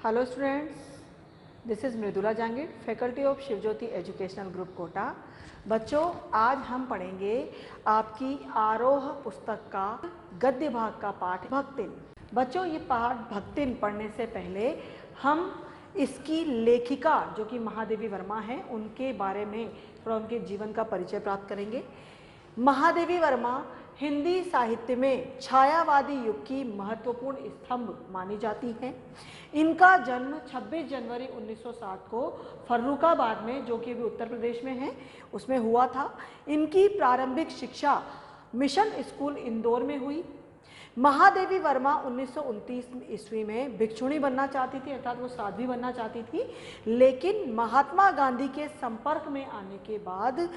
Hello students, this is Mridula Jangid, faculty of Shivjyoti educational group Kota. बच्चों, आज हम पढ़ेंगे आपकी आरोह पुस्तक का गद्य भाग का पाठ भक्तिन। बच्चों, ये पाठ भक्तिन पढ़ने से पहले हम इसकी लेखिका जो कि महादेवी वर्मा हैं उनके बारे में थोड़ा उनके जीवन का परिचय प्राप्त करेंगे। महादेवी वर्मा हिंदी साहित्य में छायावादी युग की महत्वपूर्ण स्तंभ मानी जाती हैं। इनका जन्म 26 जनवरी 1960 को फर्रुखाबाद में, जो कि अभी उत्तर प्रदेश में है, उसमें हुआ था। इनकी प्रारंभिक शिक्षा मिशन स्कूल इंदौर में हुई। महादेवी वर्मा 1929 ईस्वी में भिक्षुणी बनना चाहती थी, अर्थात वो साध्वी बनना चाहती थी, लेकिन महात्मा गांधी के संपर्क में आने के बाद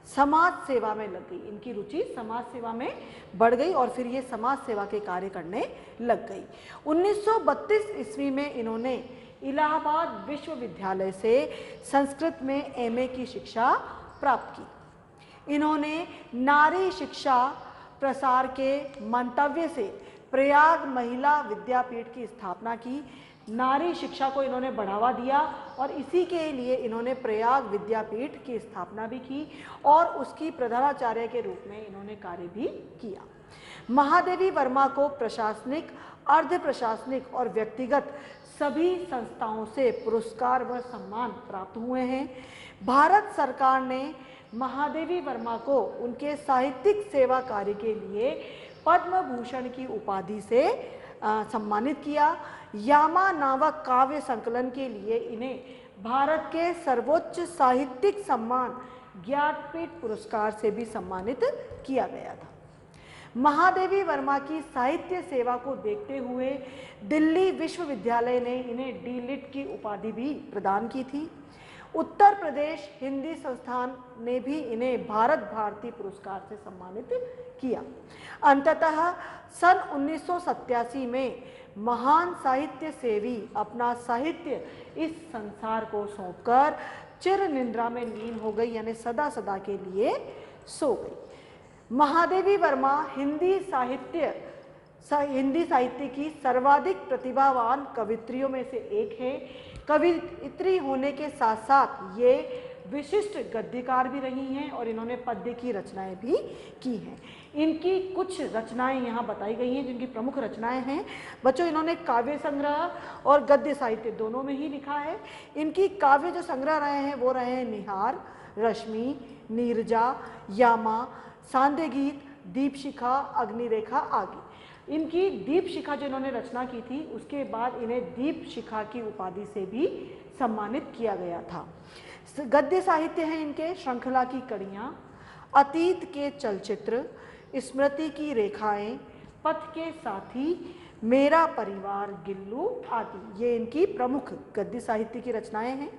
समाज सेवा में लग गई। इनकी रुचि समाज सेवा में बढ़ गई और फिर ये समाज सेवा के कार्य करने लग गई। 1932 ईस्वी में इन्होंने इलाहाबाद विश्वविद्यालय से संस्कृत में एमए की शिक्षा प्राप्त की। इन्होंने नारी शिक्षा प्रसार के मंतव्य से प्रयाग महिला विद्यापीठ की स्थापना की। नारी शिक्षा को इन्होंने बढ़ावा दिया और इसी के लिए इन्होंने प्रयाग विद्यापीठ की स्थापना भी की और उसकी प्रधानाचार्य के रूप में इन्होंने कार्य भी किया। महादेवी वर्मा को प्रशासनिक, अर्ध प्रशासनिक और व्यक्तिगत सभी संस्थाओं से पुरस्कार व सम्मान प्राप्त हुए हैं। भारत सरकार ने महादेवी वर्मा को उनके साहित्यिक सेवा कार्य के लिए पद्म भूषण की उपाधि से सम्मानित किया। यामा नामक काव्य संकलन के लिए इन्हें भारत के सर्वोच्च साहित्यिक सम्मान ज्ञानपीठ पुरस्कार से भी सम्मानित किया गया था। महादेवी वर्मा की साहित्य सेवा को देखते हुए दिल्ली विश्वविद्यालय ने इन्हें डी.लिट की उपाधि भी प्रदान की थी। उत्तर प्रदेश हिंदी संस्थान ने भी इन्हें भारत भारती पुरस्कार से सम्मानित किया। अंततः सन 1987 में महान साहित्य सेवी अपना साहित्य इस संसार को सौंपकर चिर निद्रा में लीन हो गई, यानी सदा सदा के लिए सो गई। महादेवी वर्मा हिंदी साहित्य की सर्वाधिक प्रतिभावान कवित्रियों में से एक है। कवियत्री होने के साथ साथ ये विशिष्ट गद्यकार भी रही हैं और इन्होंने पद्य की रचनाएं भी की हैं। इनकी कुछ रचनाएं यहाँ बताई गई हैं जिनकी प्रमुख रचनाएं हैं। बच्चों, इन्होंने काव्य संग्रह और गद्य साहित्य दोनों में ही लिखा है। इनकी काव्य जो संग्रह रहे हैं वो रहे हैं निहार, रश्मि, नीरजा, यामा, सांध्य गीत, दीपशिखा, अग्निरेखा आदि। इनकी दीपशिखा जो इन्होंने रचना की थी उसके बाद इन्हें दीपशिखा की उपाधि से भी सम्मानित किया गया था। गद्य साहित्य हैं इनके श्रृंखला की कड़ियाँ, अतीत के चलचित्र, स्मृति की रेखाएं, पथ के साथी, मेरा परिवार, गिल्लू आदि। ये इनकी प्रमुख गद्य साहित्य की रचनाएं हैं।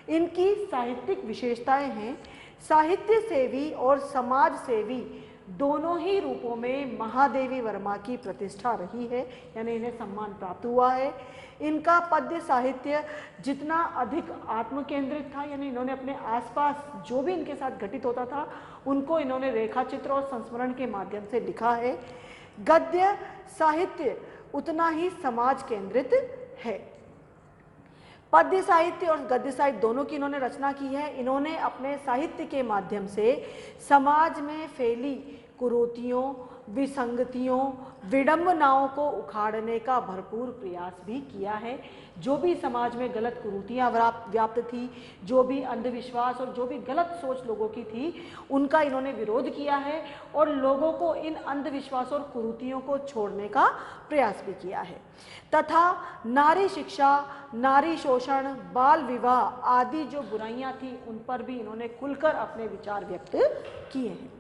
इनकी साहित्यिक विशेषताएं हैं साहित्य सेवी और समाज सेवी दोनों ही रूपों में महादेवी वर्मा की प्रतिष्ठा रही है, यानी इन्हें सम्मान प्राप्त हुआ है। इनका पद्य साहित्य जितना अधिक आत्मकेंद्रित था, यानी इन्होंने अपने आसपास जो भी इनके साथ घटित होता था उनको इन्होंने रेखाचित्र और संस्मरण के माध्यम से लिखा है। गद्य साहित्य उतना ही समाज केंद्रित है। पद्य साहित्य और गद्य साहित्य दोनों की इन्होंने रचना की है। इन्होंने अपने साहित्य के माध्यम से समाज में फैली कुरीतियों, विसंगतियों, विडंबनाओं को उखाड़ने का भरपूर प्रयास भी किया है। जो भी समाज में गलत कुरीतियाँ व्याप्त थी, जो भी अंधविश्वास और जो भी गलत सोच लोगों की थी, उनका इन्होंने विरोध किया है और लोगों को इन अंधविश्वास और कुरीतियों को छोड़ने का प्रयास भी किया है। तथा नारी शिक्षा, नारी शोषण, बाल विवाह आदि जो बुराइयां थी उन पर भी इन्होंने खुलकर अपने विचार व्यक्त किए हैं।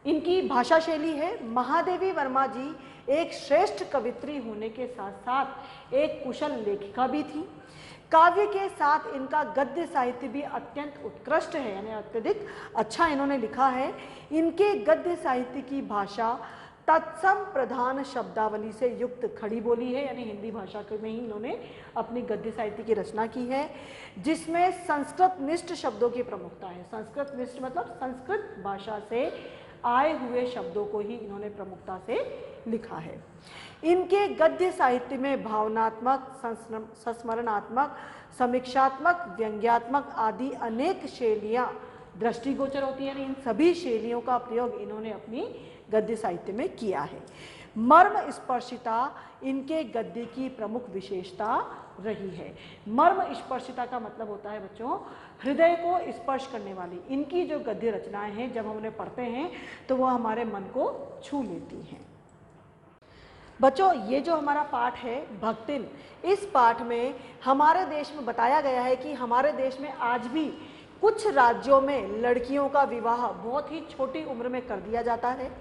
इनकी भाषा शैली है। महादेवी वर्मा जी एक श्रेष्ठ कवित्री होने के साथ साथ एक कुशल लेखिका भी थी। काव्य के साथ इनका गद्य साहित्य भी अत्यंत उत्कृष्ट है, यानी अत्यधिक अच्छा इन्होंने लिखा है। इनके गद्य साहित्य की भाषा तत्सम प्रधान शब्दावली से युक्त खड़ी बोली है, यानी हिंदी भाषा में ही इन्होंने अपनी गद्य साहित्य की रचना की है, जिसमें संस्कृत निष्ठ शब्दों की प्रमुखता है। संस्कृत निष्ठ मतलब संस्कृत भाषा से आए हुए शब्दों को ही इन्होंने प्रमुखता से लिखा है। इनके गद्य साहित्य में भावनात्मक, संस्मरणात्मक, समीक्षात्मक, व्यंग्यात्मक आदि अनेक शैलियाँ दृष्टिगोचर होती हैं। इन सभी शैलियों का प्रयोग इन्होंने अपनी गद्य साहित्य में किया है। मर्म स्पर्शिता इनके गद्य की प्रमुख विशेषता रही है। मर्म स्पर्शिता का मतलब होता है बच्चों हृदय को स्पर्श करने वाली। इनकी जो गद्य रचनाएं हैं जब हम उन्हें पढ़ते हैं तो वह हमारे मन को छू लेती हैं। बच्चों ये जो हमारा पाठ है भक्तिन, इस पाठ में हमारे देश में बताया गया है कि हमारे देश में आज भी कुछ राज्यों में लड़कियों का विवाह बहुत ही छोटी उम्र में कर दिया जाता है,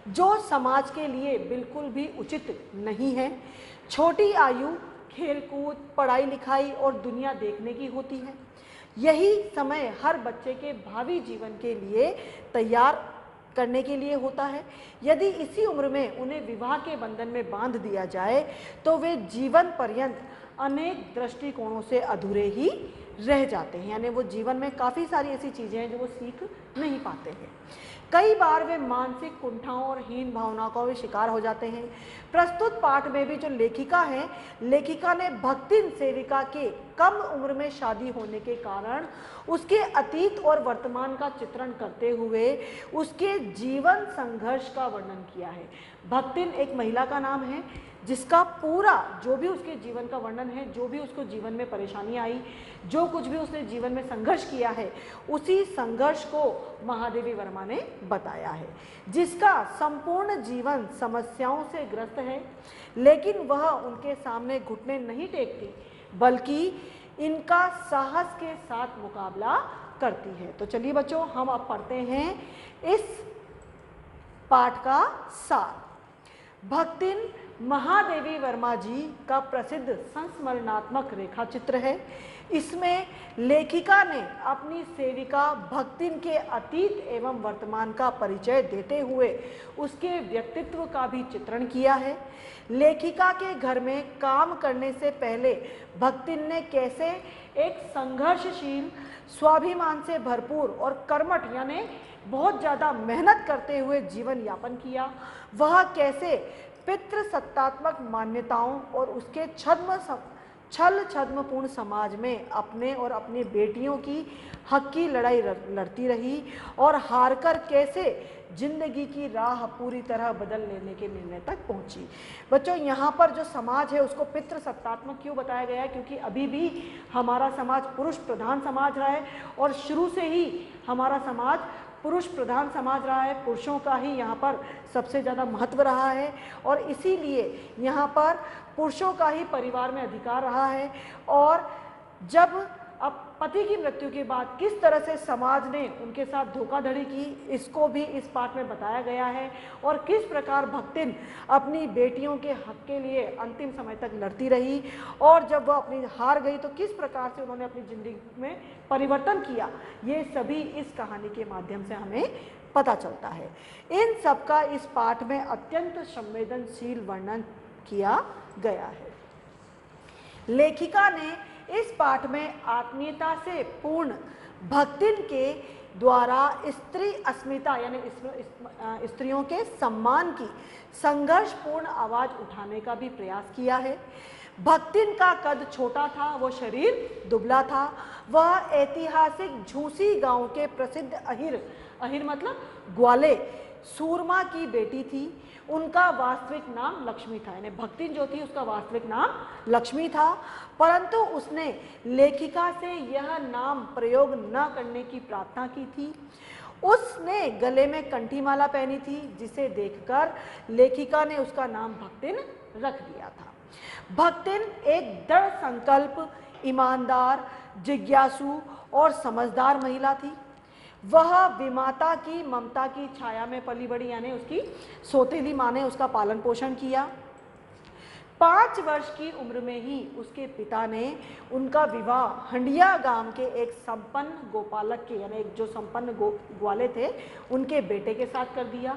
जो समाज के लिए बिल्कुल भी उचित नहीं है। छोटी आयु खेलकूद, पढ़ाई लिखाई और दुनिया देखने की होती है। यही समय हर बच्चे के भावी जीवन के लिए तैयार करने के लिए होता है। यदि इसी उम्र में उन्हें विवाह के बंधन में बांध दिया जाए तो वे जीवन पर्यंत अनेक दृष्टिकोणों से अधूरे ही रह जाते हैं, यानी वो जीवन में काफ़ी सारी ऐसी चीज़ें हैं जो वो सीख नहीं पाते हैं। कई बार वे मानसिक कुंठाओं और हीन भावनाओं का भी शिकार हो जाते हैं। प्रस्तुत पाठ में भी जो लेखिका है, लेखिका ने भक्तिन सेविका के कम उम्र में शादी होने के कारण उसके अतीत और वर्तमान का चित्रण करते हुए उसके जीवन संघर्ष का वर्णन किया है। भक्तिन एक महिला का नाम है जिसका पूरा जो भी उसके जीवन का वर्णन है, जो भी उसको जीवन में परेशानी आई, जो कुछ भी उसने जीवन में संघर्ष किया है, उसी संघर्ष को महादेवी वर्मा ने बताया है, जिसका संपूर्ण जीवन समस्याओं से ग्रस्त है, लेकिन वह उनके सामने घुटने नहीं टेकती बल्कि इनका साहस के साथ मुकाबला करती है। तो चलिए बच्चों हम अब पढ़ते हैं इस पाठ का सार। भक्तिन महादेवी वर्मा जी का प्रसिद्ध संस्मरणात्मक रेखा चित्र है। इसमें लेखिका ने अपनी सेविका भक्तिन के अतीत एवं वर्तमान का परिचय देते हुए उसके व्यक्तित्व का भी चित्रण किया है। लेखिका के घर में काम करने से पहले भक्तिन ने कैसे एक संघर्षशील, स्वाभिमान से भरपूर और कर्मठ यानी बहुत ज़्यादा मेहनत करते हुए जीवन यापन किया, वह कैसे पितृसत्तात्मक मान्यताओं और उसके छल छद्मपूर्ण समाज में अपने और अपनी बेटियों की हक की लड़ाई लड़ती रही और हारकर कैसे जिंदगी की राह पूरी तरह बदल लेने के निर्णय तक पहुंची। बच्चों यहाँ पर जो समाज है उसको पितृसत्तात्मक क्यों बताया गया है? क्योंकि अभी भी हमारा समाज पुरुष प्रधान समाज रहा है और शुरू से ही हमारा समाज पुरुष प्रधान समाज रहा है। पुरुषों का ही यहाँ पर सबसे ज़्यादा महत्व रहा है और इसीलिए यहाँ पर पुरुषों का ही परिवार में अधिकार रहा है। और जब अब पति की मृत्यु के बाद किस तरह से समाज ने उनके साथ धोखाधड़ी की, इसको भी इस पाठ में बताया गया है और किस प्रकार भक्तिन अपनी बेटियों के हक के लिए अंतिम समय तक लड़ती रही और जब वह अपनी हार गई तो किस प्रकार से उन्होंने अपनी जिंदगी में परिवर्तन किया, ये सभी इस कहानी के माध्यम से हमें पता चलता है। इन सब का इस पाठ में अत्यंत संवेदनशील वर्णन किया गया है। लेखिका ने इस पाठ में आत्मीयता से पूर्ण भक्तिन के द्वारा स्त्री अस्मिता यानी स्त्रियों के सम्मान की संघर्षपूर्ण आवाज उठाने का भी प्रयास किया है। भक्तिन का कद छोटा था, वो शरीर दुबला था। वह ऐतिहासिक झूसी गांव के प्रसिद्ध अहिर मतलब ग्वाले सूरमा की बेटी थी। उनका वास्तविक नाम लक्ष्मी था, यानी भक्तिन जो थी उसका वास्तविक नाम लक्ष्मी था, परंतु उसने लेखिका से यह नाम प्रयोग न करने की प्रार्थना की थी। उसने गले में कंठीमाला पहनी थी जिसे देखकर लेखिका ने उसका नाम भक्तिन रख दिया था। भक्तिन एक दृढ़ संकल्प, ईमानदार, जिज्ञासु और समझदार महिला थी। वह विमाता की ममता की छाया में पली बड़ी, यानी उसकी सौतेली माँ ने उसका पालन पोषण किया। 5 वर्ष की उम्र में ही उसके पिता ने उनका विवाह हंडिया गांव के एक संपन्न गोपालक के यानी एक जो संपन्न ग्वाले थे उनके बेटे के साथ कर दिया।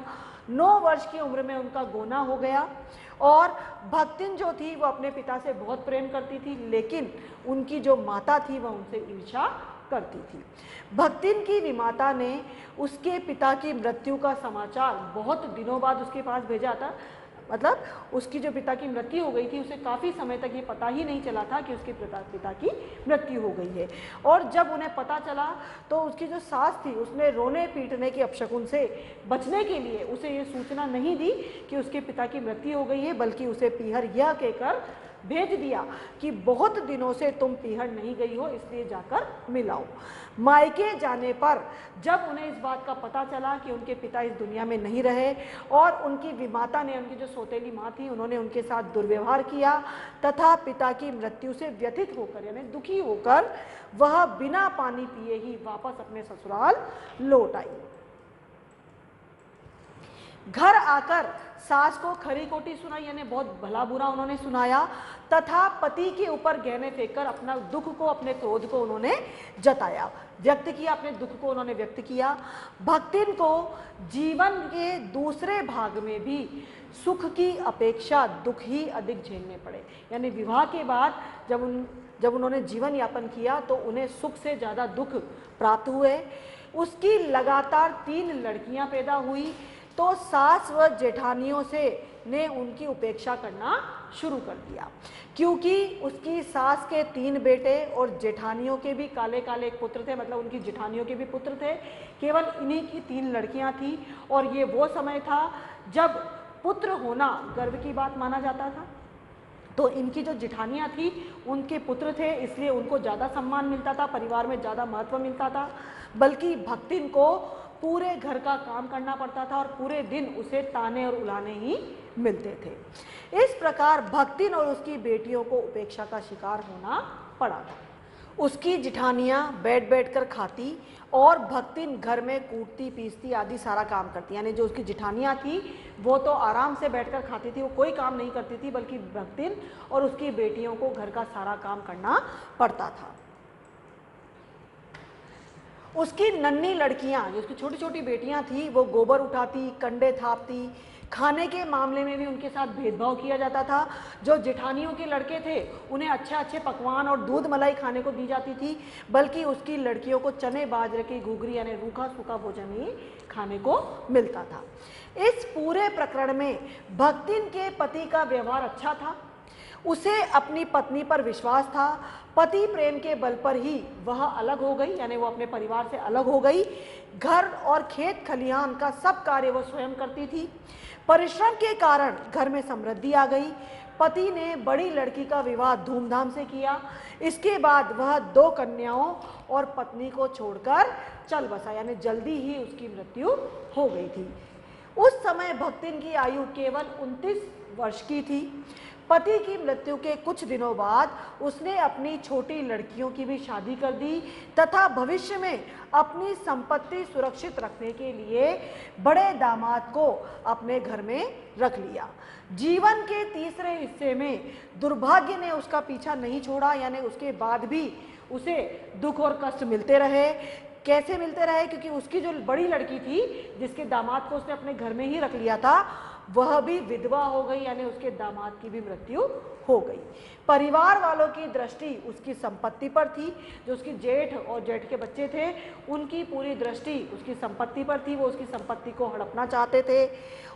9 वर्ष की उम्र में उनका गोना हो गया और भक्तिन जो थी वो अपने पिता से बहुत प्रेम करती थी, लेकिन उनकी जो माता थी वह उनसे ईर्ष्या करती थी। भक्तिन की विमाता ने उसके पिता की मृत्यु का समाचार बहुत दिनों बाद उसके पास भेजा था। मतलब उसकी जो पिता की मृत्यु हो गई थी उसे काफ़ी समय तक ये पता ही नहीं चला था कि उसके पिता की मृत्यु हो गई है। और जब उन्हें पता चला तो उसकी जो सास थी उसने रोने पीटने के अपशकुन से बचने के लिए उसे ये सूचना नहीं दी कि उसके पिता की मृत्यु हो गई है, बल्कि उसे पीहर यह कहकर भेज दिया कि बहुत दिनों से तुम पीहर नहीं गई हो, इसलिए जाकर मिलाओ। मायके जाने पर जब उन्हें इस बात का पता चला कि उनके पिता इस दुनिया में नहीं रहे और उनकी विमाता ने, उनकी जो सौतेली माँ थी, उन्होंने उनके साथ दुर्व्यवहार किया तथा पिता की मृत्यु से व्यथित होकर यानी दुखी होकर वह बिना पानी पिए ही वापस अपने ससुराल लौट आई। घर आकर सास को खरी खोटी सुनाई यानी बहुत भला बुरा उन्होंने सुनाया तथा पति के ऊपर गहने फेंककर अपना दुख को, अपने क्रोध को उन्होंने जताया, व्यक्त किया, अपने दुख को उन्होंने व्यक्त किया। भक्तिन को जीवन के दूसरे भाग में भी सुख की अपेक्षा दुख ही अधिक झेलने पड़े, यानी विवाह के बाद जब उन्होंने जीवन यापन किया तो उन्हें सुख से ज़्यादा दुख प्राप्त हुए। उसकी लगातार 3 लड़कियां पैदा हुई तो सास व जेठानियों से ने उनकी उपेक्षा करना शुरू कर दिया, क्योंकि उसकी सास के 3 बेटे और जेठानियों के भी काले काले पुत्र थे, मतलब उनकी जेठानियों के भी पुत्र थे, केवल इन्हीं की 3 लड़कियां थी। और ये वो समय था जब पुत्र होना गर्व की बात माना जाता था। तो इनकी जो जेठानियाँ थी उनके पुत्र थे, इसलिए उनको ज़्यादा सम्मान मिलता था, परिवार में ज़्यादा महत्व मिलता था। बल्कि भक्तिन को पूरे घर का काम करना पड़ता था और पूरे दिन उसे ताने और उलाने ही मिलते थे। इस प्रकार भक्तिन और उसकी बेटियों को उपेक्षा का शिकार होना पड़ा था। उसकी जेठानियाँ बैठ बैठ कर खाती और भक्तिन घर में कूटती पीसती आदि सारा काम करती, यानी जो उसकी जेठानियाँ थी वो तो आराम से बैठकर खाती थी, वो कोई काम नहीं करती थी, बल्कि भक्तिन और उसकी बेटियों को घर का सारा काम करना पड़ता था। उसकी नन्ही लड़कियां, जो उसकी छोटी छोटी बेटियां थी, वो गोबर उठाती, कंडे थापती। खाने के मामले में भी उनके साथ भेदभाव किया जाता था। जो जेठानियों के लड़के थे उन्हें अच्छे अच्छे पकवान और दूध मलाई खाने को दी जाती थी, बल्कि उसकी लड़कियों को चने बाजरे की घुघरी यानी रूखा सूखा भोजन ही खाने को मिलता था। इस पूरे प्रकरण में भक्तिन के पति का व्यवहार अच्छा था, उसे अपनी पत्नी पर विश्वास था। पति प्रेम के बल पर ही वह अलग हो गई, यानी वो अपने परिवार से अलग हो गई। घर और खेत खलिहान का सब कार्य वह स्वयं करती थी। परिश्रम के कारण घर में समृद्धि आ गई। पति ने बड़ी लड़की का विवाह धूमधाम से किया। इसके बाद वह 2 कन्याओं और पत्नी को छोड़कर चल बसा, यानी जल्दी ही उसकी मृत्यु हो गई थी। उस समय भक्तिन की आयु केवल 29 वर्ष की थी। पति की मृत्यु के कुछ दिनों बाद उसने अपनी छोटी लड़कियों की भी शादी कर दी तथा भविष्य में अपनी संपत्ति सुरक्षित रखने के लिए बड़े दामाद को अपने घर में रख लिया। जीवन के तीसरे हिस्से में दुर्भाग्य ने उसका पीछा नहीं छोड़ा, यानी उसके बाद भी उसे दुख और कष्ट मिलते रहे। कैसे मिलते रहे? क्योंकि उसकी जो बड़ी लड़की थी, जिसके दामाद को उसने अपने घर में ही रख लिया था, वह भी विधवा हो गई, यानी उसके दामाद की भी मृत्यु हो गई। परिवार वालों की दृष्टि उसकी संपत्ति पर थी। जो उसकी जेठ और जेठ के बच्चे थे, उनकी पूरी दृष्टि उसकी संपत्ति पर थी। वो उसकी संपत्ति को हड़पना चाहते थे।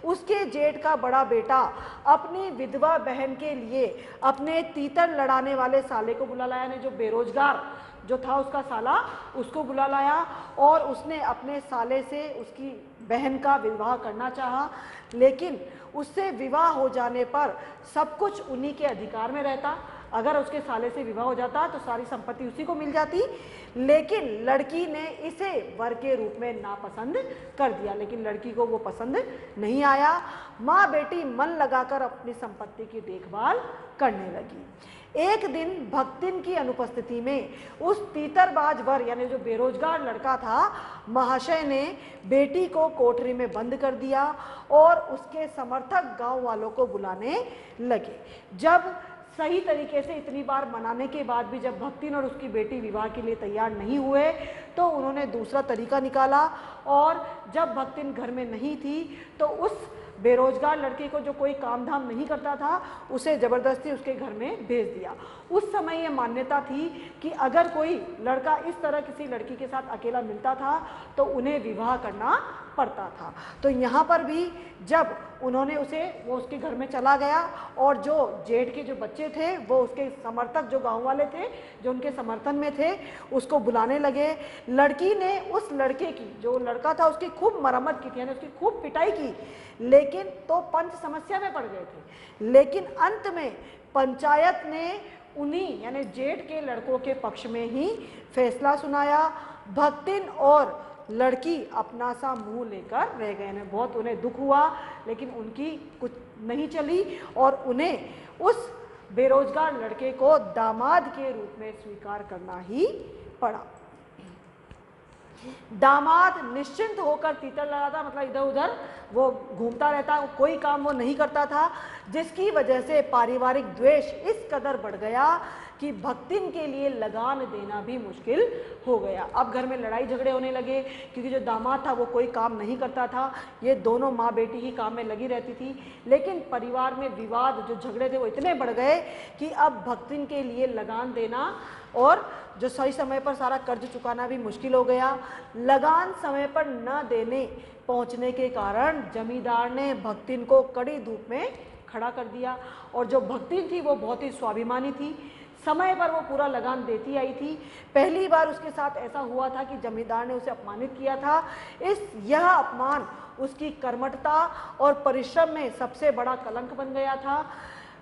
उसके जेठ का बड़ा बेटा अपनी विधवा बहन के लिए अपने तीतर लड़ाने वाले साले को बुला लाया, यानी जो बेरोजगार जो था उसका साला, उसको बुला लाया और उसने अपने साले से उसकी बहन का विवाह करना चाहा। लेकिन उससे विवाह हो जाने पर सब कुछ उन्हीं के अधिकार में रहता। अगर उसके साले से विवाह हो जाता तो सारी संपत्ति उसी को मिल जाती। लेकिन लड़की ने इसे वर के रूप में नापसंद कर दिया, लेकिन लड़की को वो पसंद नहीं आया। माँ बेटी मन लगाकर अपनी संपत्ति की देखभाल करने लगी। एक दिन भक्तिन की अनुपस्थिति में उस तीतरबाज वर, यानी जो बेरोजगार लड़का था, महाशय ने बेटी को कोठरी में बंद कर दिया और उसके समर्थक गांव वालों को बुलाने लगे। जब सही तरीके से इतनी बार मनाने के बाद भी जब भक्तिन और उसकी बेटी विवाह के लिए तैयार नहीं हुए तो उन्होंने दूसरा तरीका निकाला और जब भक्तिन घर में नहीं थी तो उस बेरोजगार लड़के को, जो कोई काम धाम नहीं करता था, उसे जबरदस्ती उसके घर में भेज दिया। उस समय ये मान्यता थी कि अगर कोई लड़का इस तरह किसी लड़की के साथ अकेला मिलता था तो उन्हें विवाह करना पड़ता था। तो यहाँ पर भी जब उन्होंने वो उसके घर में चला गया और जो जेठ के जो बच्चे थे वो उसके समर्थक जो गांव वाले थे जो उनके समर्थन में थे उसको बुलाने लगे। लड़की ने उस लड़के की, जो लड़का था उसकी खूब मरम्मत की थी, यानी उसकी खूब पिटाई की, लेकिन तो पंच समस्या में पड़ गए थे। लेकिन अंत में पंचायत ने उन्हीं यानी जेठ के लड़कों के पक्ष में ही फैसला सुनाया। भक्तिन और लड़की अपना सा मुंह लेकर रह गए। बहुत उन्हें दुख हुआ, लेकिन उनकी कुछ नहीं चली और उन्हें उस बेरोजगार लड़के को दामाद के रूप में स्वीकार करना ही पड़ा। दामाद निश्चिंत होकर तीतर लड़ाता, मतलब इधर उधर वो घूमता रहता, कोई काम वो नहीं करता था, जिसकी वजह से पारिवारिक द्वेष इस कदर बढ़ गया कि भक्तिन के लिए लगान देना भी मुश्किल हो गया। अब घर में लड़ाई झगड़े होने लगे क्योंकि जो दामाद था वो कोई काम नहीं करता था, ये दोनों माँ बेटी ही काम में लगी रहती थी। लेकिन परिवार में विवाद जो झगड़े थे वो इतने बढ़ गए कि अब भक्तिन के लिए लगान देना और जो सही समय पर सारा कर्ज चुकाना भी मुश्किल हो गया। लगान समय पर न देने पहुंचने के कारण जमींदार ने भक्तिन को कड़ी धूप में खड़ा कर दिया और जो भक्तिन थी वो बहुत ही स्वाभिमानी थी, समय पर वो पूरा लगान देती आई थी। पहली बार उसके साथ ऐसा हुआ था कि जमींदार ने उसे अपमानित किया था। यह अपमान उसकी कर्मठता और परिश्रम में सबसे बड़ा कलंक बन गया था।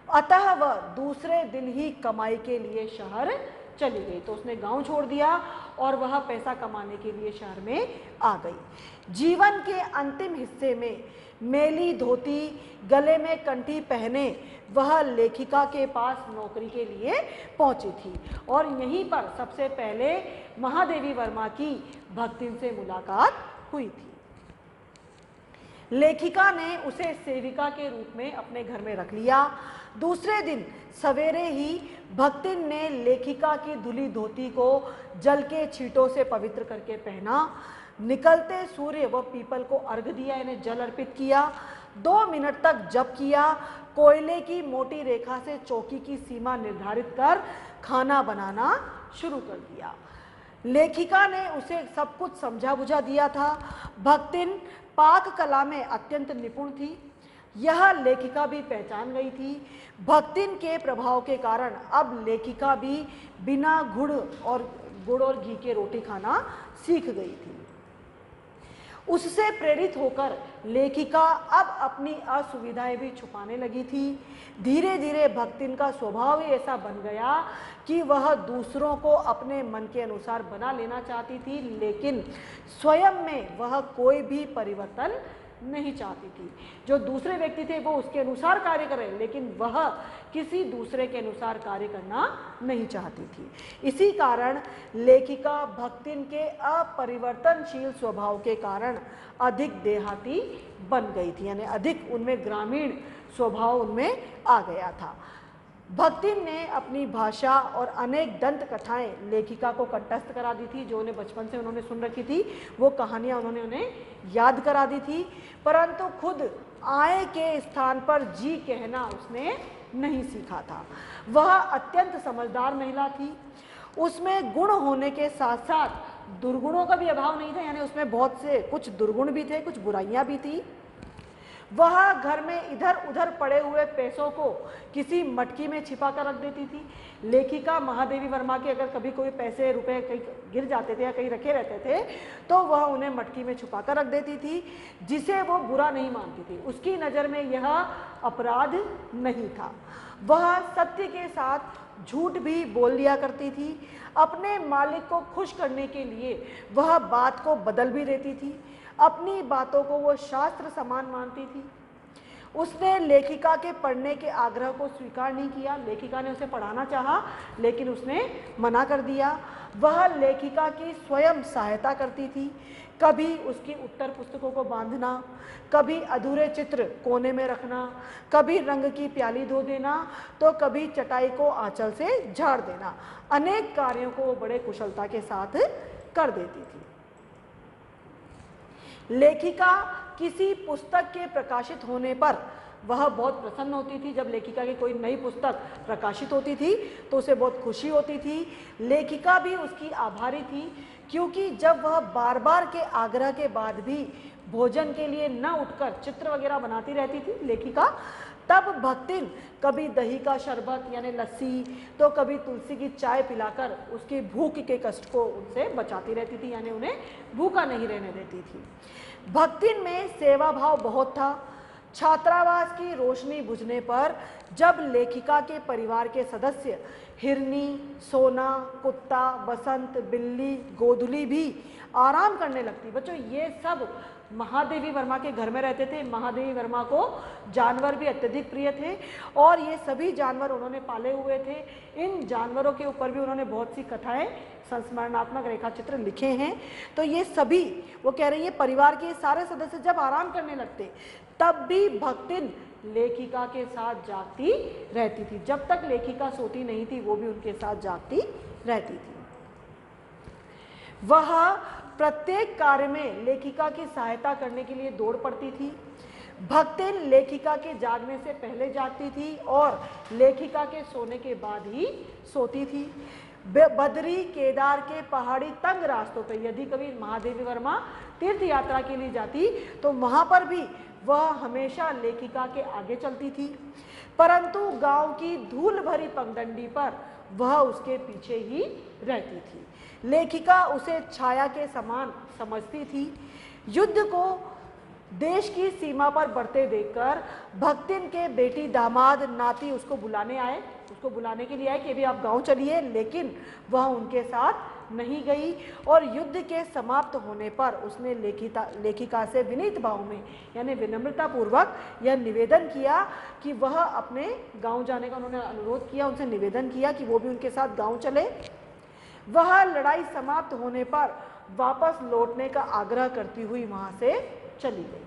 अतः वह दूसरे दिन ही कमाई के लिए शहर चली गई। तो उसने गांव छोड़ दिया और वह पैसा कमाने के लिए शहर में आ गई। जीवन के अंतिम हिस्से में मेली धोती, गले में कंठी पहने वह लेखिका के पास नौकरी के लिए पहुंची थी और यहीं पर सबसे पहले महादेवी वर्मा की भक्तिन से मुलाकात हुई थी। लेखिका ने उसे सेविका के रूप में अपने घर में रख लिया। दूसरे दिन सवेरे ही भक्तिन ने लेखिका की धुली धोती को जल के छींटों से पवित्र करके पहना। निकलते सूर्य व पीपल को अर्घ दिया, इन्हें जल अर्पित किया। 2 मिनट तक जप किया। कोयले की मोटी रेखा से चौकी की सीमा निर्धारित कर खाना बनाना शुरू कर दिया। लेखिका ने उसे सब कुछ समझा बुझा दिया था। भक्तिन पाक कला में अत्यंत निपुण थी, यह लेखिका भी पहचान गई थी। भक्तिन के प्रभाव के कारण अब लेखिका भी बिना गुड़ और घी के रोटी खाना सीख गई थी। उससे प्रेरित होकर लेखिका अब अपनी असुविधाएं भी छुपाने लगी थी। धीरे धीरे भक्तिन का स्वभाव ही ऐसा बन गया कि वह दूसरों को अपने मन के अनुसार बना लेना चाहती थी, लेकिन स्वयं में वह कोई भी परिवर्तन नहीं चाहती थी। जो दूसरे व्यक्ति थे वो उसके अनुसार कार्य करें, लेकिन वह किसी दूसरे के अनुसार कार्य करना नहीं चाहती थी। इसी कारण लेखिका भक्तिन के अपरिवर्तनशील स्वभाव के कारण अधिक देहाती बन गई थी, यानी अधिक उनमें ग्रामीण स्वभाव उनमें आ गया था। भक्तिन ने अपनी भाषा और अनेक दंत कथाएं लेखिका को कंठस्थ करा दी थी, जो उन्हें बचपन से उन्होंने सुन रखी थी, वो कहानियां उन्होंने उन्हें याद करा दी थी। परंतु खुद आए के स्थान पर जी कहना उसने नहीं सीखा था। वह अत्यंत समझदार महिला थी। उसमें गुण होने के साथ साथ दुर्गुणों का भी अभाव नहीं था, यानी उसमें बहुत से कुछ दुर्गुण भी थे, कुछ बुराइयां भी थी। वह घर में इधर उधर पड़े हुए पैसों को किसी मटकी में छिपा कर रख देती थी। लेखिका महादेवी वर्मा के अगर कभी कोई पैसे रुपए कहीं गिर जाते थे या कहीं रखे रहते थे तो वह उन्हें मटकी में छुपा कर रख देती थी, जिसे वो बुरा नहीं मानती थी। उसकी नज़र में यह अपराध नहीं था। वह सत्य के साथ झूठ भी बोल दिया करती थी। अपने मालिक को खुश करने के लिए वह बात को बदल भी देती थी। अपनी बातों को वो शास्त्र समान मानती थी। उसने लेखिका के पढ़ने के आग्रह को स्वीकार नहीं किया। लेखिका ने उसे पढ़ाना चाहा, लेकिन उसने मना कर दिया। वह लेखिका की स्वयं सहायता करती थी। कभी उसकी उत्तर पुस्तकों को बांधना, कभी अधूरे चित्र कोने में रखना, कभी रंग की प्याली धो देना, तो कभी चटाई को आंचल से झाड़ देना। अनेक कार्यों को वो बड़े कुशलता के साथ कर देती थी। लेखिका किसी पुस्तक के प्रकाशित होने पर वह बहुत प्रसन्न होती थी जब लेखिका की कोई नई पुस्तक प्रकाशित होती थी तो उसे बहुत खुशी होती थी। लेखिका भी उसकी आभारी थी, क्योंकि जब वह बार बार के आग्रह के बाद भी भोजन के लिए न उठकर चित्र वगैरह बनाती रहती थी लेखिका, तब भक्तिन कभी दही का शरबत यानी लस्सी तो कभी तुलसी की चाय पिलाकर उसकी भूख के कष्ट को उनसे बचाती रहती थी, यानी उन्हें भूखा नहीं रहने देती थी। भक्तिन में सेवा भाव बहुत था। छात्रावास की रोशनी बुझने पर जब लेखिका के परिवार के सदस्य हिरनी, सोना, कुत्ता, बसंत, बिल्ली, गोधुली भी आराम करने लगती। बच्चों ये सब महादेवी वर्मा के घर में रहते थे। महादेवी वर्मा को जानवर भी अत्यधिक प्रिय थे और ये सभी जानवर उन्होंने पाले हुए थे। इन जानवरों के ऊपर भी उन्होंने बहुत सी कथाएं, संस्मरणात्मक रेखा चित्र लिखे हैं। तो ये सभी, वो कह रही है, परिवार के सारे सदस्य जब आराम करने लगते तब भी भक्तिन लेखिका के साथ जागती रहती थी। जब तक लेखिका सोती नहीं थी वो भी उनके साथ जागती रहती थी। वह प्रत्येक कार्य में लेखिका की सहायता करने के लिए दौड़ पड़ती थी। भक्तिन लेखिका के जागने से पहले जागती थी और लेखिका के सोने के बाद ही सोती थी। बद्री, केदार के पहाड़ी तंग रास्तों पर यदि कभी महादेवी वर्मा तीर्थ यात्रा के लिए जाती तो वहां पर भी वह हमेशा लेखिका के आगे चलती थी, परंतु गांव की धूल भरी पगडंडी पर वह उसके पीछे ही रहती थी। लेखिका उसे छाया के समान समझती थी। युद्ध को देश की सीमा पर बढ़ते देखकर भक्तिन के बेटी, दामाद, नाती उसको बुलाने आए, उसको बुलाने के लिए आए कि अभी आप गांव चलिए, लेकिन वह उनके साथ नहीं गई और युद्ध के समाप्त होने पर उसने लेखिका से विनीत भाव में यानी विनम्रता पूर्वक यह निवेदन किया कि वह अपने गांव जाने का उन्होंने अनुरोध किया, उनसे निवेदन किया कि वो भी उनके साथ गांव चले। वह लड़ाई समाप्त होने पर वापस लौटने का आग्रह करती हुई वहां से चली गई।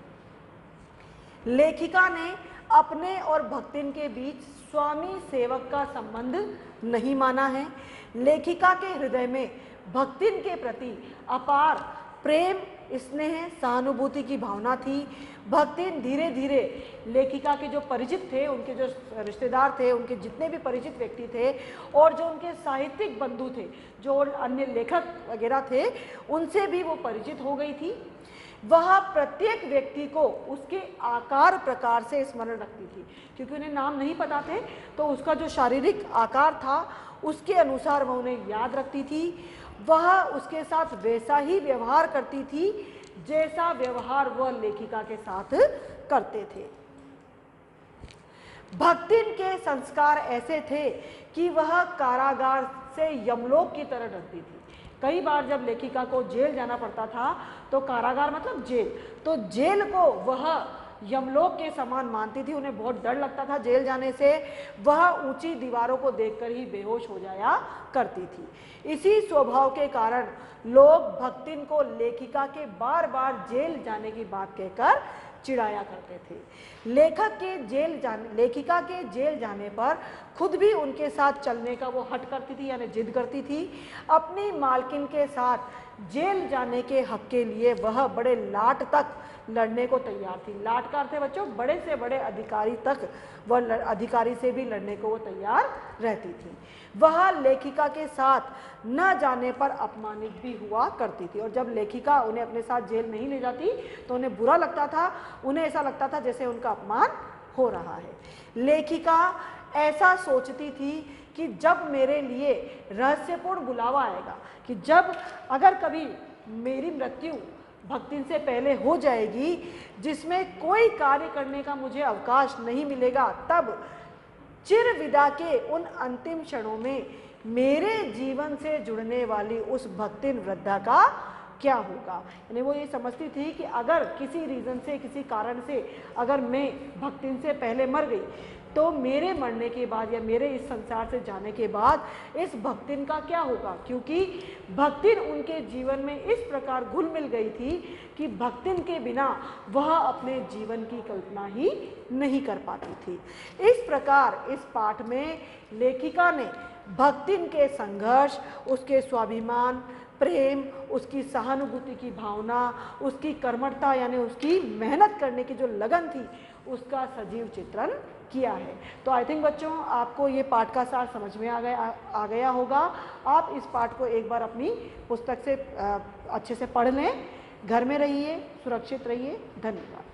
लेखिका ने अपने और भक्तिन के बीच स्वामी सेवक का संबंध नहीं माना है। लेखिका के हृदय में भक्तिन के प्रति अपार प्रेम, स्नेह, सहानुभूति की भावना थी। भक्तिन धीरे धीरे लेखिका के जो परिचित थे, उनके जो रिश्तेदार थे, उनके जितने भी परिचित व्यक्ति थे और जो उनके साहित्यिक बंधु थे, जो अन्य लेखक वगैरह थे, उनसे भी वो परिचित हो गई थी। वह प्रत्येक व्यक्ति को उसके आकार प्रकार से स्मरण रखती थी, क्योंकि उन्हें नाम नहीं पता थे तो उसका जो शारीरिक आकार था उसके अनुसार वह उन्हें याद रखती थी। वह उसके साथ वैसा ही व्यवहार करती थी जैसा व्यवहार वह लेखिका के साथ करते थे। भक्तिन के संस्कार ऐसे थे कि वह कारागार से यमलोक की तरह डरती थी। कई बार जब लेखिका को जेल जाना पड़ता था तो कारागार मतलब जेल, तो जेल को वह यमलोक के समान मानती थी। उन्हें बहुत डर लगता था जेल जाने से। वह ऊंची दीवारों को देखकर ही बेहोश हो जाया करती थी। इसी स्वभाव के कारण लोग भक्तिन को लेखिका के बार बार जेल जाने की बात कहकर चिढ़ाया करते थे। लेखिका के जेल जाने पर खुद भी उनके साथ चलने का वो हट करती थी, यानी जिद करती थी। अपनी मालकिन के साथ जेल जाने के हक के लिए वह बड़े लाट तक लड़ने को तैयार थी। लाट का अर्थ है बच्चों बड़े से बड़े अधिकारी तक, वह अधिकारी से भी लड़ने को वो तैयार रहती थी। वह लेखिका के साथ न जाने पर अपमानित भी हुआ करती थी और जब लेखिका उन्हें अपने साथ जेल नहीं ले जाती तो उन्हें बुरा लगता था। उन्हें ऐसा लगता था जैसे उनका अपमान हो रहा है। लेखिका ऐसा सोचती थी कि जब मेरे लिए रहस्यपूर्ण बुलावा आएगा, कि जब अगर कभी मेरी मृत्यु भक्तिन से पहले हो जाएगी, जिसमें कोई कार्य करने का मुझे अवकाश नहीं मिलेगा, तब चिर विदा के उन अंतिम क्षणों में मेरे जीवन से जुड़ने वाली उस भक्तिन वृद्धा का क्या होगा। यानी वो ये समझती थी कि अगर किसी रीज़न से, किसी कारण से अगर मैं भक्तिन से पहले मर गई तो मेरे मरने के बाद या मेरे इस संसार से जाने के बाद इस भक्तिन का क्या होगा, क्योंकि भक्तिन उनके जीवन में इस प्रकार घुल मिल गई थी कि भक्तिन के बिना वह अपने जीवन की कल्पना ही नहीं कर पाती थी। इस प्रकार इस पाठ में लेखिका ने भक्तिन के संघर्ष, उसके स्वाभिमान, प्रेम, उसकी सहानुभूति की भावना, उसकी कर्मठता यानी उसकी मेहनत करने की जो लगन थी, उसका सजीव चित्रण किया है। तो आई थिंक बच्चों आपको ये पाठ का सार समझ में आ गया होगा। आप इस पाठ को एक बार अपनी पुस्तक से अच्छे से पढ़ लें, घर में रहिए, सुरक्षित रहिए। धन्यवाद।